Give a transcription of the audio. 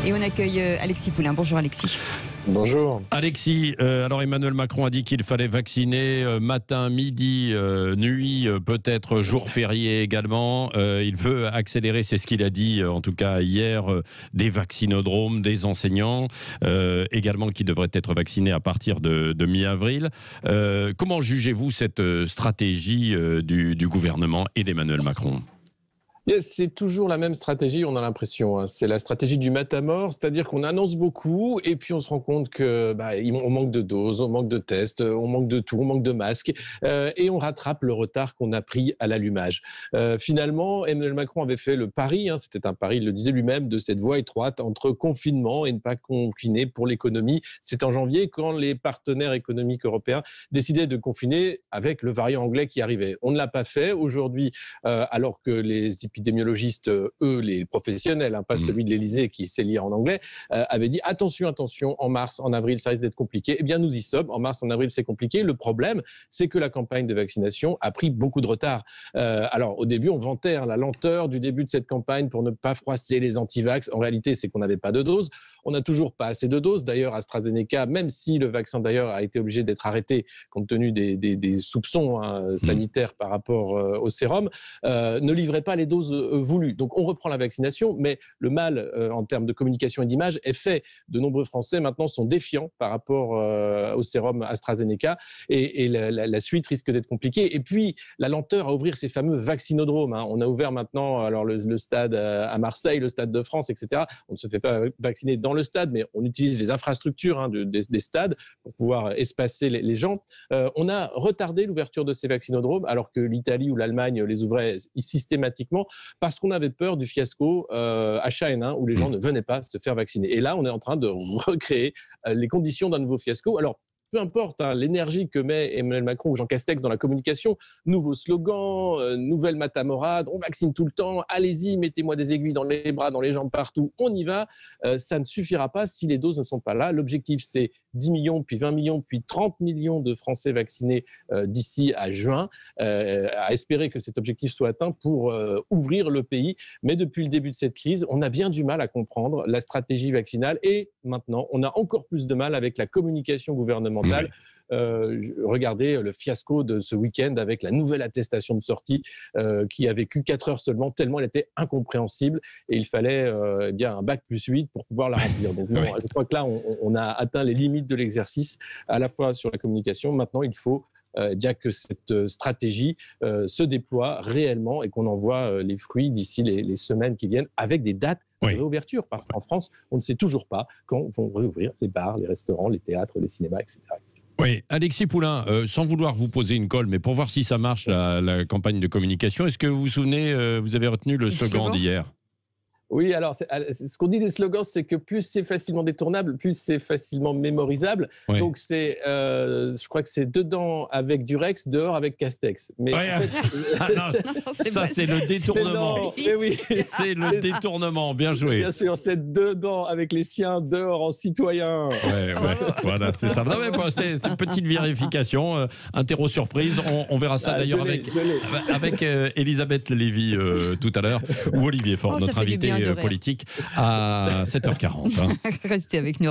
Et on accueille Alexis Poulain. Bonjour Alexis. Bonjour. Alexis, alors Emmanuel Macron a dit qu'il fallait vacciner matin, midi, nuit, peut-être jour férié également. Il veut accélérer, c'est ce qu'il a dit en tout cas hier, des vaccinodromes, des enseignants, également qui devraient être vaccinés à partir de mi-avril. Comment jugez-vous cette stratégie du gouvernement et d'Emmanuel Macron ? C'est toujours la même stratégie, on a l'impression. C'est la stratégie du matamor, c'est-à-dire qu'on annonce beaucoup et puis on se rend compte qu'on manque de doses, on manque de tests, on manque de tout, on manque de masques et on rattrape le retard qu'on a pris à l'allumage. Finalement, Emmanuel Macron avait fait le pari, c'était un pari, il le disait lui-même, de cette voie étroite entre confinement et ne pas confiner pour l'économie. C'est en janvier quand les partenaires économiques européens décidaient de confiner avec le variant anglais qui arrivait. On ne l'a pas fait. Aujourd'hui, alors que les épidémiologistes, eux, les professionnels, pas celui de l'Élysée qui sait lire en anglais, avaient dit attention, en mars, en avril, ça risque d'être compliqué. Eh bien, nous y sommes. En mars, en avril, c'est compliqué. Le problème, c'est que la campagne de vaccination a pris beaucoup de retard. Alors, au début, on vantait la lenteur du début de cette campagne pour ne pas froisser les anti-vax. En réalité, c'est qu'on n'avait pas de doses. On n'a toujours pas assez de doses. D'ailleurs, AstraZeneca, même si le vaccin d'ailleurs a été obligé d'être arrêté compte tenu des soupçons sanitaires par rapport au sérum, ne livrait pas les doses voulues. Donc, on reprend la vaccination, mais le mal en termes de communication et d'image est fait. De nombreux Français maintenant sont défiants par rapport au sérum AstraZeneca et la suite risque d'être compliquée. Et puis, la lenteur à ouvrir ces fameux vaccinodromes. On a ouvert maintenant alors le stade à Marseille, le stade de France, etc. On ne se fait pas vacciner dans le stade, mais on utilise les infrastructures des stades pour pouvoir espacer les gens. On a retardé l'ouverture de ces vaccinodromes alors que l'Italie ou l'Allemagne les ouvraient systématiquement parce qu'on avait peur du fiasco H1N1 où les gens ne venaient pas se faire vacciner. Et là, on est en train de recréer les conditions d'un nouveau fiasco. Alors, peu importe l'énergie que met Emmanuel Macron ou Jean Castex dans la communication, nouveaux slogans, nouvelle matamorade, on vaccine tout le temps, allez-y, mettez-moi des aiguilles dans les bras, dans les jambes, partout, on y va. Ça ne suffira pas si les doses ne sont pas là. L'objectif, c'est 10 millions, puis 20 millions, puis 30 millions de Français vaccinés d'ici à juin, à espérer que cet objectif soit atteint pour ouvrir le pays. Mais depuis le début de cette crise, on a bien du mal à comprendre la stratégie vaccinale et maintenant, on a encore plus de mal avec la communication gouvernementale. Regardez le fiasco de ce week-end avec la nouvelle attestation de sortie qui a vécu 4 heures seulement, tellement elle était incompréhensible et il fallait un bac+8 pour pouvoir la remplir. Donc je crois que là, on a atteint les limites de l'exercice, à la fois sur la communication. Maintenant, il faut que cette stratégie se déploie réellement et qu'on en voit les fruits d'ici les semaines qui viennent avec des dates de réouverture. Parce qu'en France, on ne sait toujours pas quand vont réouvrir les bars, les restaurants, les théâtres, les cinémas, etc. Oui, Alexis Poulain, sans vouloir vous poser une colle, mais pour voir si ça marche, la campagne de communication, est-ce que vous vous souvenez, vous avez retenu le slogan d'hier ? Oui, alors ce qu'on dit des slogans, c'est que plus c'est facilement détournable, plus c'est facilement mémorisable. Oui. Donc je crois que c'est dedans avec Durex, dehors avec Castex. Mais en fait, ça c'est le détournement. C'est le détournement, bien joué. Bien sûr, c'est dedans avec les siens, dehors en citoyen. Voilà, c'est ça. Non, mais c'était une petite vérification, interro surprise. On verra ça d'ailleurs avec Elisabeth Lévy tout à l'heure ou Olivier Faure, notre invité politique à 7h40. Restez avec nous.